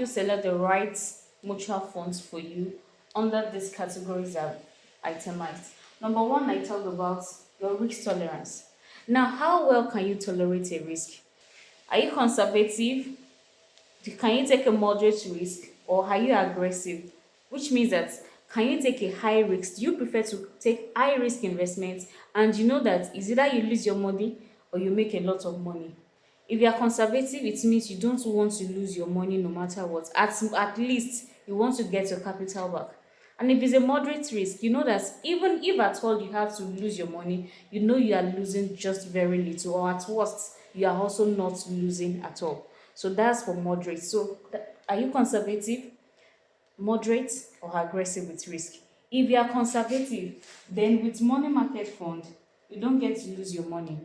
you select the right mutual funds for you under these categories are itemized. Number one, I talked about your risk tolerance. Now, how well can you tolerate a risk? Are you conservative? Can you take a moderate risk, or are you aggressive? Which means that can you take a high risk? Do you prefer to take high risk investments and you know that it's either you lose your money or you make a lot of money? If you are conservative, it means you don't want to lose your money no matter what. At least you want to get your capital back. And if it's a moderate risk, you know that even if at all you have to lose your money, you know you are losing just very little, or at worst, you are also not losing at all. So that's for moderate. So are you conservative, moderate, or aggressive with risk? If you are conservative, then with money market fund, you don't get to lose your money.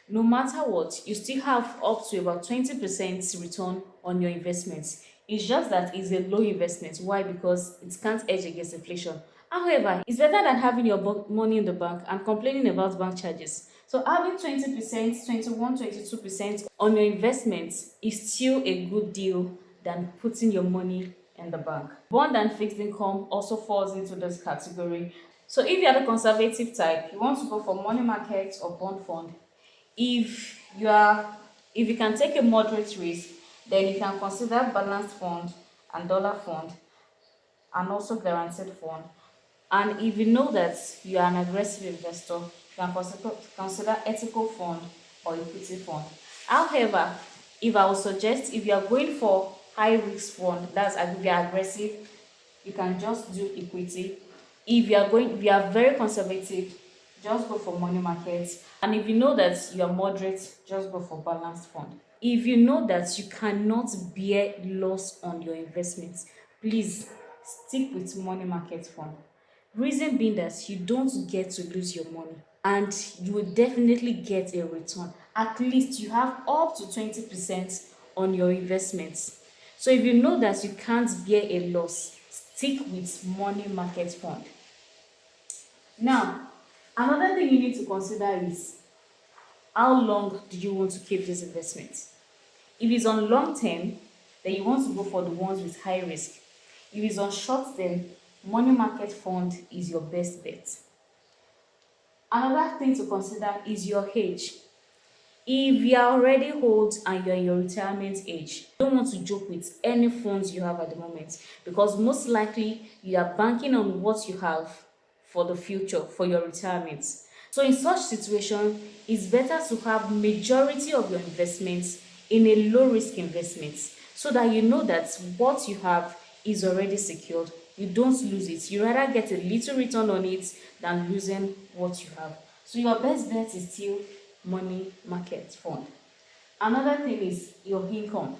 No matter what, you still have up to about 20% return on your investments. It's just that it's a low investment. Why? Because it can't hedge against inflation. However, it's better than having your money in the bank and complaining about bank charges. So having 20%, 21, 22% on your investments is still a good deal than putting your money in the bank. Bond and fixed income also falls into this category. So if you are the conservative type, you want to go for money market or bond fund. If you can take a moderate risk, then you can consider balanced fund and dollar fund and also guaranteed fund. And if you know that you are an aggressive investor, you can consider ethical fund or equity fund. However, if I would suggest, if you are going for high risk fund, that's if you are aggressive, you can just do equity. If you are very conservative, just go for money markets. And if you know that you are moderate, just go for balanced fund. If you know that you cannot bear loss on your investments, please stick with money market fund. Reason being that you don't get to lose your money and you will definitely get a return. At least you have up to 20% on your investments. So if you know that you can't bear a loss, stick with money market fund. Now, another thing you need to consider is how long do you want to keep this investment? If it's on long term, then you want to go for the ones with high risk. If it's on short term, money market fund is your best bet. Another thing to consider is your age. If you are already old and you're in your retirement age, you don't want to joke with any funds you have at the moment, because most likely you are banking on what you have for the future, for your retirement. So in such situation, it's better to have majority of your investments in a low risk investment, so that you know that what you have is already secured. You don't lose it. You rather get a little return on it than losing what you have. So your best bet is still money market fund. Another thing is your income.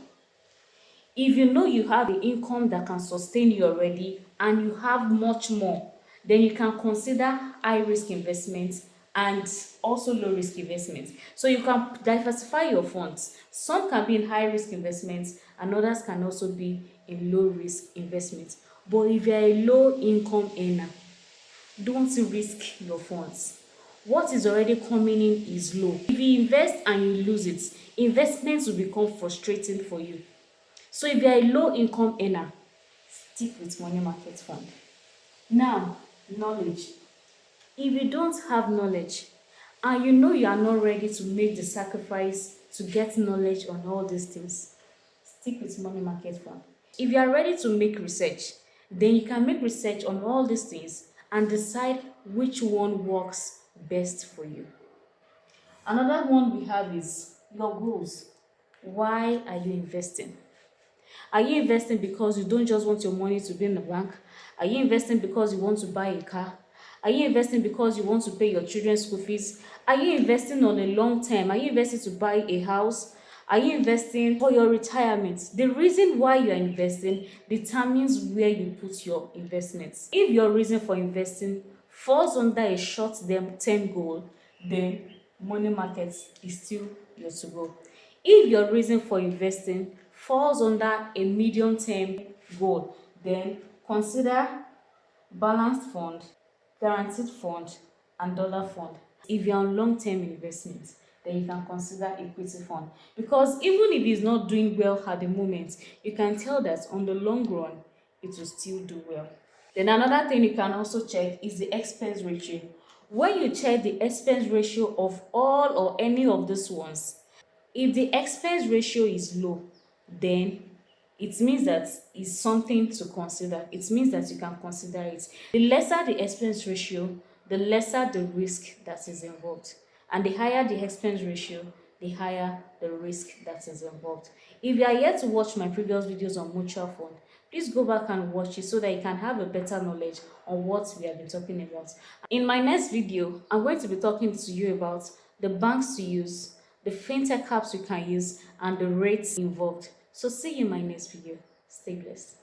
If you know you have the income that can sustain you already and you have much more, then you can consider high risk investments and also low risk investments. So you can diversify your funds. Some can be in high risk investments and others can also be in low risk investments. But if you're a low income earner, don't risk your funds. What is already coming in is low. If you invest and you lose it, investments will become frustrating for you. So if you're a low income earner, stick with money market fund. Now, knowledge. If you don't have knowledge and you know you are not ready to make the sacrifice to get knowledge on all these things, stick with money market fund. If you are ready to make research, then you can make research on all these things and decide which one works best for you. Another one we have is your goals. Why are you investing? Are you investing because you don't just want your money to be in the bank? Are you investing because you want to buy a car? Are you investing because you want to pay your children's school fees? Are you investing on a long term? Are you investing to buy a house? Are you investing for your retirement? The reason why you are investing determines where you put your investments. If your reason for investing falls under a short-term goal, then money market is still your to go. If your reason for investing falls under a medium-term goal, then consider balanced fund, guaranteed fund, and dollar fund. If you're on long-term investments, then you can consider equity fund. Because even if it's not doing well at the moment, you can tell that on the long run, it will still do well. Then another thing you can also check is the expense ratio. When you check the expense ratio of all or any of these ones, if the expense ratio is low, then it means that it's something to consider. It means that you can consider it. The lesser the expense ratio, the lesser the risk that is involved. And the higher the expense ratio, the higher the risk that is involved. If you are yet to watch my previous videos on mutual fund, please go back and watch it so that you can have a better knowledge on what we have been talking about. In my next video, I'm going to be talking to you about the banks to use, the fintech apps you can use, and the rates involved. So see you in my next video. Stay blessed.